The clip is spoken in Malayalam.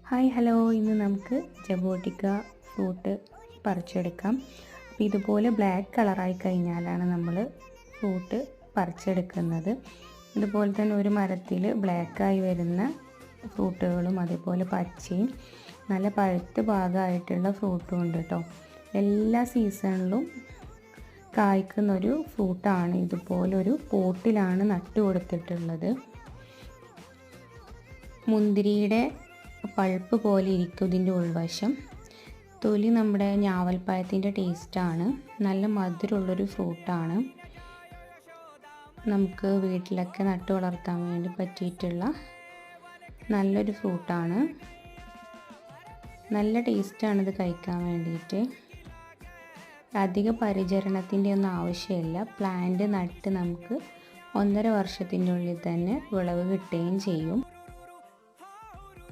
ഹായ് ഹലോ, ഇന്ന് നമുക്ക് ജബോട്ടിക്ക ഫ്രൂട്ട് പറിച്ചെടുക്കാം. അപ്പോൾ ഇതുപോലെ ബ്ലാക്ക് കളറായി കഴിഞ്ഞാലാണ് നമ്മൾ ഫ്രൂട്ട് പറിച്ചെടുക്കുന്നത്. ഇതുപോലെ തന്നെ ഒരു മരത്തിൽ ബ്ലാക്കായി വരുന്ന ഫ്രൂട്ടുകളും അതേപോലെ പച്ചയും നല്ല പഴുത്ത ഭാഗമായിട്ടുള്ള ഫ്രൂട്ടും ഉണ്ട് കേട്ടോ. എല്ലാ സീസണിലും കായ്ക്കുന്നൊരു ഫ്രൂട്ടാണ്. ഇതുപോലൊരു പോട്ടിലാണ് നട്ടു കൊടുത്തിട്ടുള്ളത്. മുന്തിരിയുടെ പൾപ്പ് പോലെ ഇരിക്കും ഇതിൻ്റെ ഉൾവശം. തൊലി നമ്മുടെ ഞാവൽപ്പഴത്തിൻ്റെ ടേസ്റ്റാണ്. നല്ല മധുരമുള്ളൊരു ഫ്രൂട്ടാണ്. നമുക്ക് വീട്ടിലൊക്കെ നട്ടു വളർത്താൻ വേണ്ടി പറ്റിയിട്ടുള്ള നല്ലൊരു ഫ്രൂട്ടാണ്. നല്ല ടേസ്റ്റാണ് ഇത് കഴിക്കാൻ വേണ്ടിയിട്ട്. അധിക പരിചരണത്തിൻ്റെ ഒന്നും ആവശ്യമില്ല. പ്ലാന്റ് നട്ട് നമുക്ക് 1.5 വർഷത്തിൻ്റെ ഉള്ളിൽ തന്നെ വിളവ് കിട്ടുകയും ചെയ്യും.